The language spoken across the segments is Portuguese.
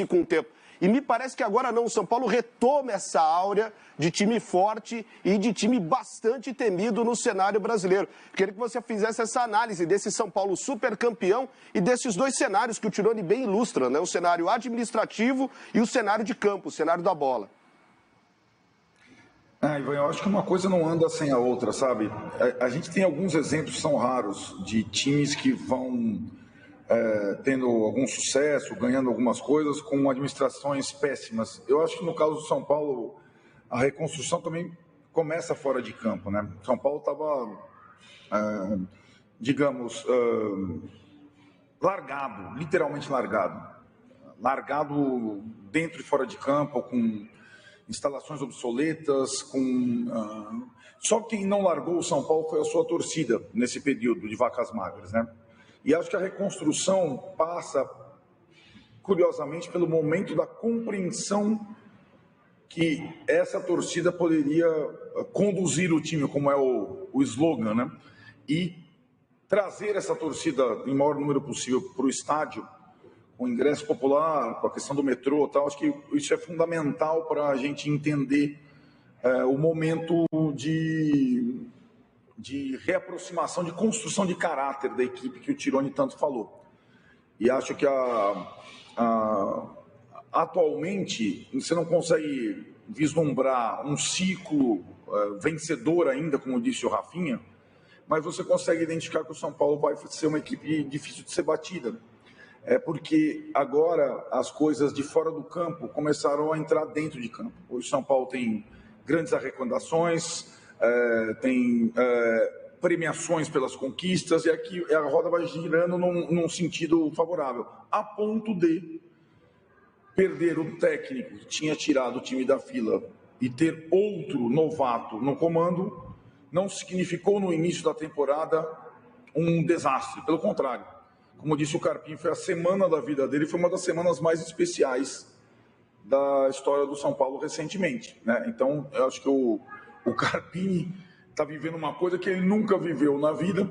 com o tempo. E me parece que agora não, o São Paulo retoma essa áurea de time forte e de time bastante temido no cenário brasileiro. Queria que você fizesse essa análise desse São Paulo super campeão e desses dois cenários que o Tironi bem ilustra, né? O cenário administrativo e o cenário de campo, o cenário da bola. Ivan, eu acho que uma coisa não anda sem a outra, sabe? A gente tem alguns exemplos que são raros de times que vão tendo algum sucesso, ganhando algumas coisas com administrações péssimas. Eu acho que no caso do São Paulo, a reconstrução também começa fora de campo, né? São Paulo estava, largado, literalmente largado dentro e fora de campo, com instalações obsoletas, só quem não largou o São Paulo foi a sua torcida nesse período de vacas magras, né? E acho que a reconstrução passa, curiosamente, pelo momento da compreensão que essa torcida poderia conduzir o time, como é o slogan, né? E trazer essa torcida em maior número possível para o estádio, com ingresso popular, com a questão do metrô e tal. Acho que isso é fundamental para a gente entender o momento de reaproximação, de construção de caráter da equipe que o Tironi tanto falou. E acho que atualmente você não consegue vislumbrar um ciclo vencedor ainda, como disse o Rafinha, mas você consegue identificar que o São Paulo vai ser uma equipe difícil de ser batida. Porque agora as coisas de fora do campo começaram a entrar dentro de campo. Hoje o São Paulo tem grandes arrecadações, tem premiações pelas conquistas, e aqui a roda vai girando num sentido favorável, a ponto de perder o técnico que tinha tirado o time da fila e ter outro novato no comando não significou no início da temporada um desastre, pelo contrário. Como disse o Carpini, foi a semana da vida dele, foi uma das semanas mais especiais da história do São Paulo recentemente, né? Então, eu acho que o Carpini está vivendo uma coisa que ele nunca viveu na vida,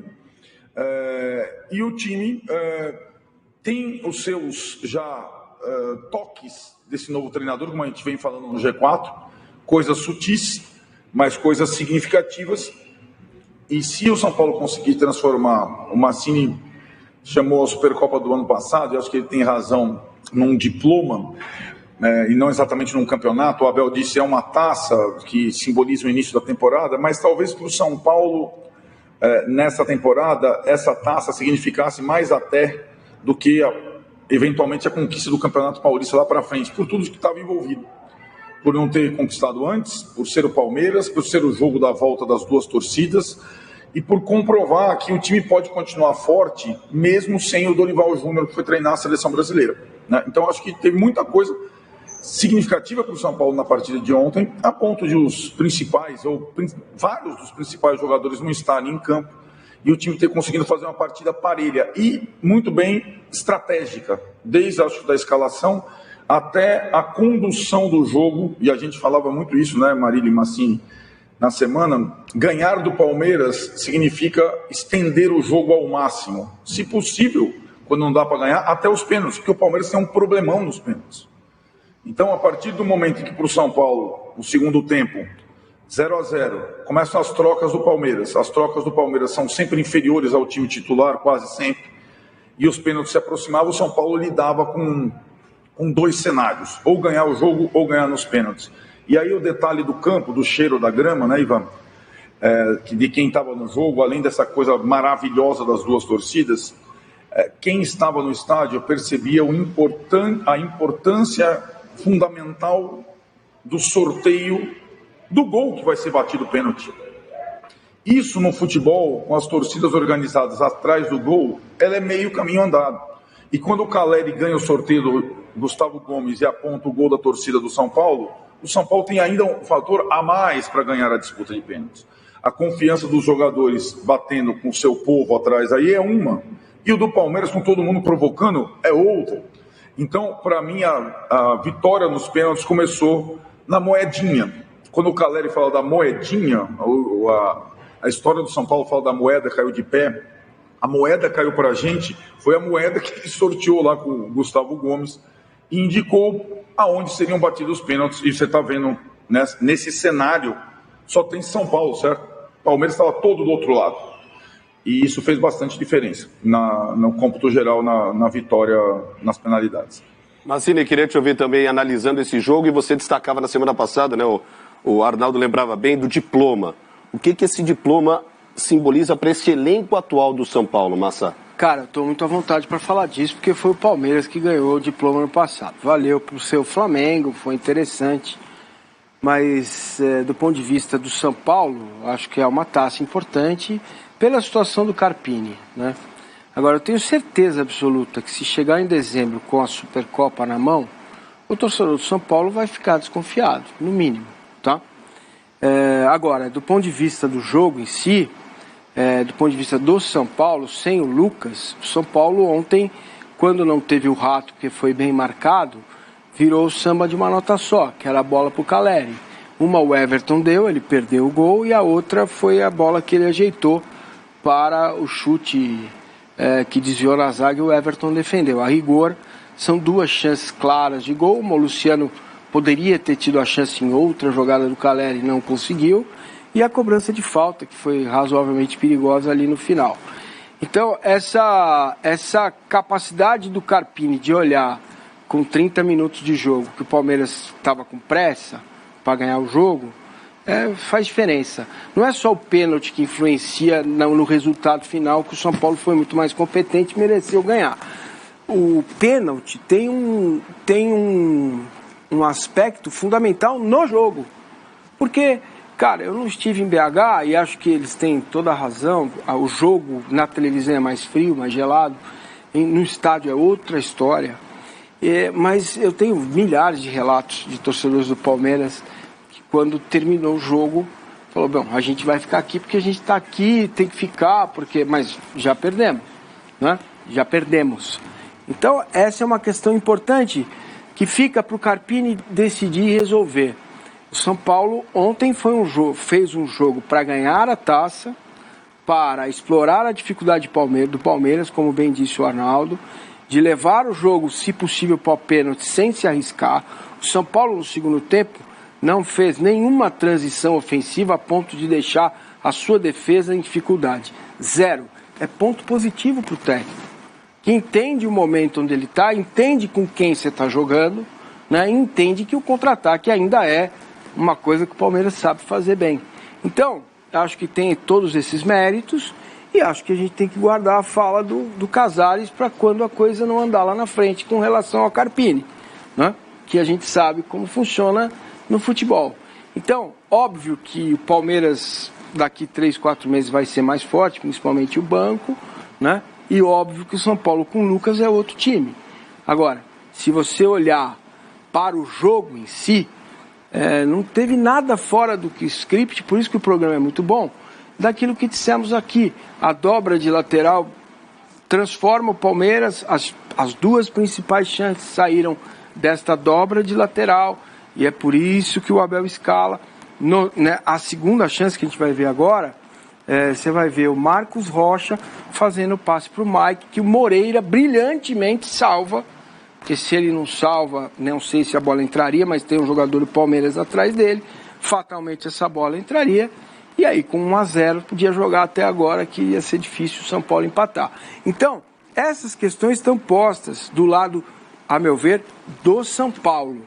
e o time tem os seus toques desse novo treinador, como a gente vem falando no G4, coisas sutis, mas coisas significativas. E se o São Paulo conseguir transformar, o Massini chamou a Supercopa do ano passado, e acho que ele tem razão, num diploma, e não exatamente num campeonato. O Abel disse é uma taça que simboliza o início da temporada, mas talvez para o São Paulo, nessa temporada, essa taça significasse mais até do que eventualmente a conquista do Campeonato Paulista lá para frente, por tudo que estava envolvido. Por não ter conquistado antes, por ser o Palmeiras, por ser o jogo da volta das duas torcidas, e por comprovar que o time pode continuar forte, mesmo sem o Dorival Júnior, que foi treinar a seleção brasileira, né? Então, acho que tem muita coisa significativa para o São Paulo na partida de ontem, a ponto de os principais, ou vários dos principais jogadores não estarem em campo, e o time ter conseguido fazer uma partida parelha e muito bem estratégica, desde, acho, da escalação até a condução do jogo. E a gente falava muito isso, né, Marília e Massini, na semana. Ganhar do Palmeiras significa estender o jogo ao máximo, se possível, quando não dá para ganhar, até os pênaltis, porque o Palmeiras tem um problemão nos pênaltis. Então, a partir do momento em que para o São Paulo, no segundo tempo, 0-0, começam as trocas do Palmeiras. As trocas do Palmeiras são sempre inferiores ao time titular, quase sempre, e os pênaltis se aproximavam. O São Paulo lidava com dois cenários, ou ganhar o jogo ou ganhar nos pênaltis. E aí o detalhe do campo, do cheiro da grama, né, Ivan? De quem estava no jogo, além dessa coisa maravilhosa das duas torcidas, quem estava no estádio percebia a importância fundamental do sorteio do gol que vai ser batido pênalti. Isso no futebol, com as torcidas organizadas atrás do gol, ela é meio caminho andado. E quando o Caleri ganha o sorteio do Gustavo Gomes e aponta o gol da torcida do São Paulo, o São Paulo tem ainda um fator a mais para ganhar a disputa de pênaltis. A confiança dos jogadores batendo com o seu povo atrás aí é uma, e o do Palmeiras com todo mundo provocando é outra. Então, para mim, a vitória nos pênaltis começou na moedinha. Quando o Caleri fala da moedinha, a história do São Paulo fala da moeda caiu de pé. A moeda caiu para a gente, foi a moeda que ele sorteou lá com o Gustavo Gomes, e indicou aonde seriam batidos os pênaltis. E você está vendo, né, nesse cenário, só tem São Paulo, certo? O Palmeiras estava todo do outro lado. E isso fez bastante diferença no cômputo geral, na vitória, nas penalidades. Mazzini, queria te ouvir também analisando esse jogo, e você destacava na semana passada, né, o Arnaldo lembrava bem do diploma. O que esse diploma simboliza para esse elenco atual do São Paulo, Massa? Cara, eu estou muito à vontade para falar disso, porque foi o Palmeiras que ganhou o diploma no passado. Valeu para o seu Flamengo, foi interessante. Mas, do ponto de vista do São Paulo, acho que é uma taça importante pela situação do Carpini, né? Agora, eu tenho certeza absoluta que se chegar em dezembro com a Supercopa na mão, o torcedor do São Paulo vai ficar desconfiado, no mínimo, tá? Agora, do ponto de vista do jogo em si, do ponto de vista do São Paulo, sem o Lucas, o São Paulo ontem, quando não teve o Rato, que foi bem marcado, virou o samba de uma nota só, que era a bola para o Caleri. Uma o Everton deu, ele perdeu o gol, e a outra foi a bola que ele ajeitou para o chute que desviou na zaga e o Everton defendeu. A rigor, são duas chances claras de gol. O Luciano poderia ter tido a chance em outra jogada do Caleri e não conseguiu. E a cobrança de falta, que foi razoavelmente perigosa ali no final. Então, essa capacidade do Carpini de olhar com 30 minutos de jogo, que o Palmeiras estava com pressa para ganhar o jogo, faz diferença. Não é só o pênalti que influencia no resultado final, que o São Paulo foi muito mais competente e mereceu ganhar. O pênalti tem um aspecto fundamental no jogo. Porque, cara, eu não estive em BH e acho que eles têm toda a razão. O jogo na televisão é mais frio, mais gelado. No estádio é outra história. Mas eu tenho milhares de relatos de torcedores do Palmeiras que, quando terminou o jogo, falou: bom, a gente vai ficar aqui porque a gente está aqui, tem que ficar, mas já perdemos, né? Já perdemos. Então, essa é uma questão importante que fica para o Carpini decidir e resolver. O São Paulo ontem fez um jogo para ganhar a taça, para explorar a dificuldade do Palmeiras, como bem disse o Arnaldo, de levar o jogo, se possível, para o pênalti sem se arriscar. O São Paulo, no segundo tempo, não fez nenhuma transição ofensiva a ponto de deixar a sua defesa em dificuldade. Zero. É ponto positivo para o técnico, que entende o momento onde ele está, entende com quem você está jogando, né? E entende que o contra-ataque ainda é uma coisa que o Palmeiras sabe fazer bem. Então, acho que tem todos esses méritos. E acho que a gente tem que guardar a fala do Casares para quando a coisa não andar lá na frente com relação ao Carpini, né? Que a gente sabe como funciona no futebol. Então, óbvio que o Palmeiras daqui 3, 4 meses vai ser mais forte, principalmente o banco, né? E óbvio que o São Paulo com o Lucas é outro time. Agora, se você olhar para o jogo em si, não teve nada fora do que script, por isso que o programa é muito bom, daquilo que dissemos aqui. A dobra de lateral transforma o Palmeiras, as duas principais chances saíram desta dobra de lateral, e é por isso que o Abel escala. A segunda chance que a gente vai ver agora, você vai ver o Marcos Rocha fazendo o passe para o Mike, que o Moreira brilhantemente salva, porque se ele não salva, não sei se a bola entraria, mas tem um jogador do Palmeiras atrás dele, fatalmente essa bola entraria. E aí, com 1-0, podia jogar até agora, que ia ser difícil o São Paulo empatar. Então, essas questões estão postas do lado, a meu ver, do São Paulo.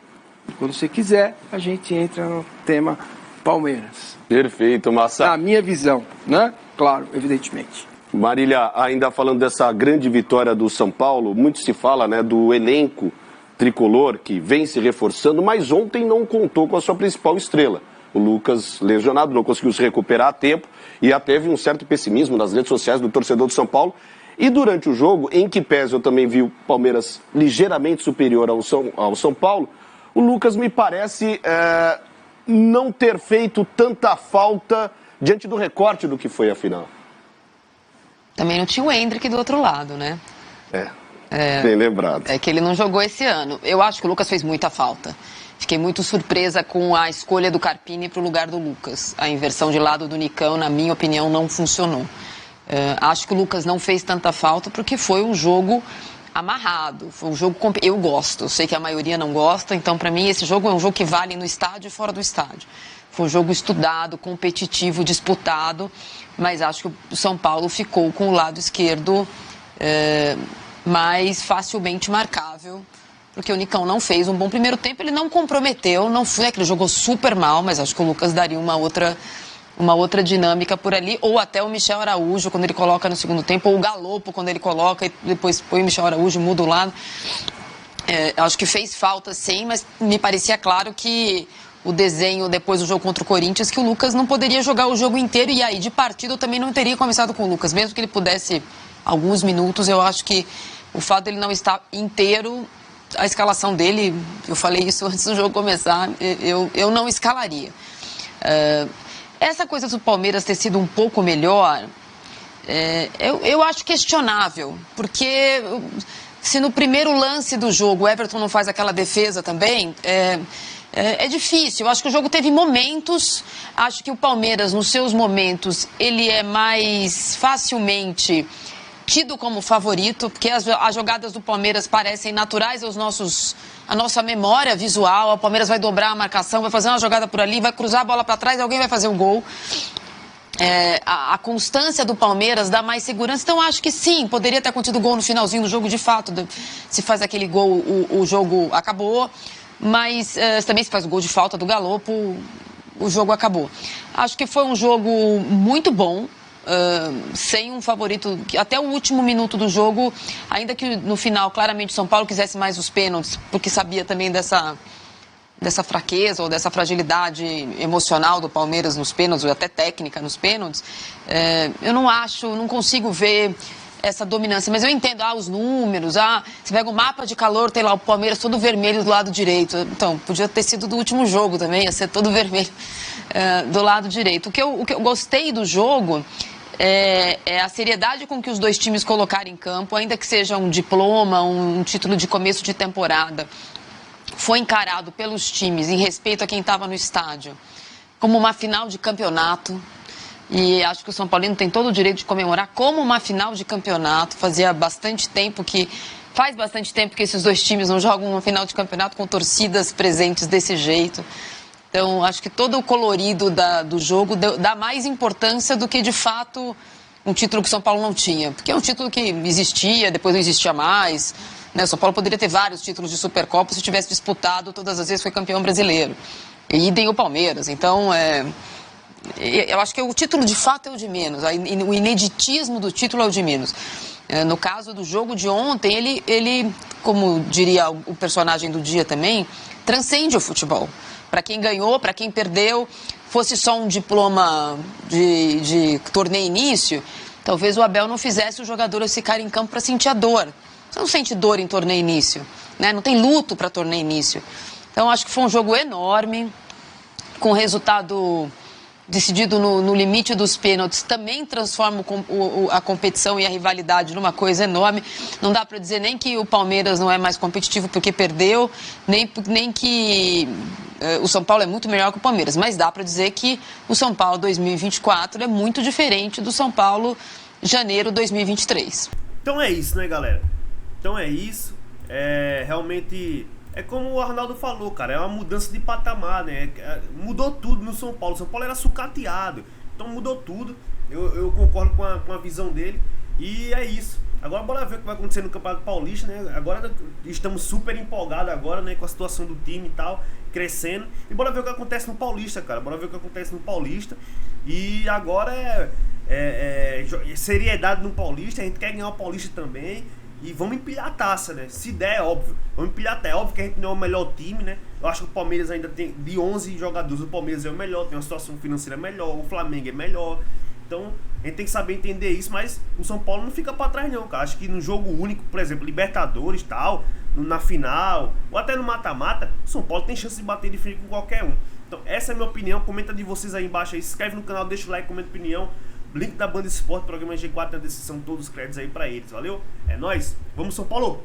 Quando você quiser, a gente entra no tema Palmeiras. Perfeito, Massa. Na minha visão, né? Claro, evidentemente. Marília, ainda falando dessa grande vitória do São Paulo, muito se fala, né, do elenco tricolor que vem se reforçando, mas ontem não contou com a sua principal estrela. O Lucas, lesionado, não conseguiu se recuperar a tempo e até teve um certo pessimismo nas redes sociais do torcedor do São Paulo. E durante o jogo, em que pese eu também vi o Palmeiras ligeiramente superior ao São Paulo, o Lucas me parece não ter feito tanta falta diante do recorte do que foi a final. Também não tinha o Endrick do outro lado, né? Bem lembrado. É que ele não jogou esse ano. Eu acho que o Lucas fez muita falta. Fiquei muito surpresa com a escolha do Carpini para o lugar do Lucas. A inversão de lado do Nicão, na minha opinião, não funcionou. Acho que o Lucas não fez tanta falta porque foi um jogo amarrado. Foi um jogo eu gosto, eu sei que a maioria não gosta, então para mim esse jogo é um jogo que vale no estádio e fora do estádio. Foi um jogo estudado, competitivo, disputado, mas acho que o São Paulo ficou com o lado esquerdo mais facilmente marcável, porque o Nicão não fez um bom primeiro tempo, ele não comprometeu, não foi que ele jogou super mal, mas acho que o Lucas daria uma outra dinâmica por ali, ou até o Michel Araújo quando ele coloca no segundo tempo, ou o Galopo quando ele coloca e depois põe o Michel Araújo e muda o lado. Acho que fez falta sim, mas me parecia claro que o desenho depois do jogo contra o Corinthians, que o Lucas não poderia jogar o jogo inteiro, e aí de partida eu também não teria começado com o Lucas, mesmo que ele pudesse alguns minutos. Eu acho que o fato dele não estar inteiro, a escalação dele, eu falei isso antes do jogo começar, eu não escalaria. Essa coisa do Palmeiras ter sido um pouco melhor, eu acho questionável, porque se no primeiro lance do jogo o Everton não faz aquela defesa também, é difícil. Eu acho que o jogo teve momentos, acho que o Palmeiras, nos seus momentos, ele é mais facilmente tido como favorito, porque as jogadas do Palmeiras parecem naturais à nossa memória visual. O Palmeiras vai dobrar a marcação, vai fazer uma jogada por ali, vai cruzar a bola para trás, alguém vai fazer o gol. A constância do Palmeiras dá mais segurança, então acho que sim, poderia ter acontecido gol no finalzinho do jogo, de fato, se faz aquele gol, o jogo acabou, mas também se faz o gol de falta do Galopo, o jogo acabou. Acho que foi um jogo muito bom, sem um favorito, até o último minuto do jogo, ainda que no final claramente o São Paulo quisesse mais os pênaltis, porque sabia também dessa fraqueza ou dessa fragilidade emocional do Palmeiras nos pênaltis, ou até técnica nos pênaltis. Eu não consigo ver essa dominância, mas eu entendo, os números, você pega o mapa de calor, tem lá o Palmeiras todo vermelho do lado direito, então podia ter sido do último jogo também, ia ser todo vermelho do lado direito. O que eu gostei do jogo é a seriedade com que os dois times colocaram em campo, ainda que seja um diploma, um título de começo de temporada, foi encarado pelos times, em respeito a quem estava no estádio, como uma final de campeonato. E acho que o São Paulino tem todo o direito de comemorar como uma final de campeonato. Faz bastante tempo que esses dois times não jogam uma final de campeonato com torcidas presentes desse jeito. Então, acho que todo o colorido do jogo dá mais importância do que, de fato, um título que o São Paulo não tinha. Porque é um título que existia, depois não existia mais. O São Paulo poderia ter vários títulos de Supercopa se tivesse disputado todas as vezes, foi campeão brasileiro. E idem o Palmeiras. Então, eu acho que o título de fato é o de menos. O ineditismo do título é o de menos. No caso do jogo de ontem, ele, como diria o personagem do dia também, transcende o futebol. Para quem ganhou, para quem perdeu, fosse só um diploma de torneio início, talvez o Abel não fizesse os jogadores ficarem em campo para sentir a dor. Você não sente dor em torneio início, né? Não tem luto para torneio início. Então, acho que foi um jogo enorme, com resultado decidido no limite dos pênaltis, também transforma a competição e a rivalidade numa coisa enorme. Não dá para dizer nem que o Palmeiras não é mais competitivo porque perdeu, nem que o São Paulo é muito melhor que o Palmeiras, mas dá para dizer que o São Paulo 2024 é muito diferente do São Paulo janeiro 2023. Então é isso, né, galera? Então é isso. Realmente... É como o Arnaldo falou, cara, é uma mudança de patamar, né? Mudou tudo no São Paulo. O São Paulo era sucateado, então mudou tudo. Eu concordo com a visão dele. E é isso. Agora bora ver o que vai acontecer no Campeonato Paulista, né? Agora estamos super empolgados agora, né? Com a situação do time e tal, crescendo. E bora ver o que acontece no Paulista, cara. Bora ver o que acontece no Paulista. E agora seriedade no Paulista. A gente quer ganhar o Paulista também. E vamos empilhar a taça, né? Se der, é óbvio. Vamos empilhar até. É óbvio que a gente não é o melhor time, né? Eu acho que o Palmeiras ainda tem, de 11 jogadores, o Palmeiras é o melhor, tem uma situação financeira melhor, o Flamengo é melhor. Então, a gente tem que saber entender isso, mas o São Paulo não fica pra trás não, cara. Acho que no jogo único, por exemplo, Libertadores e tal, na final, ou até no mata-mata, o São Paulo tem chance de bater de frente com qualquer um. Então, essa é a minha opinião. Comenta de vocês aí embaixo aí, se inscreve no canal, deixa o like, comenta a opinião. Link da Band Esporte, programa G4 na descrição, todos os créditos aí pra eles, valeu? É nóis, vamos São Paulo!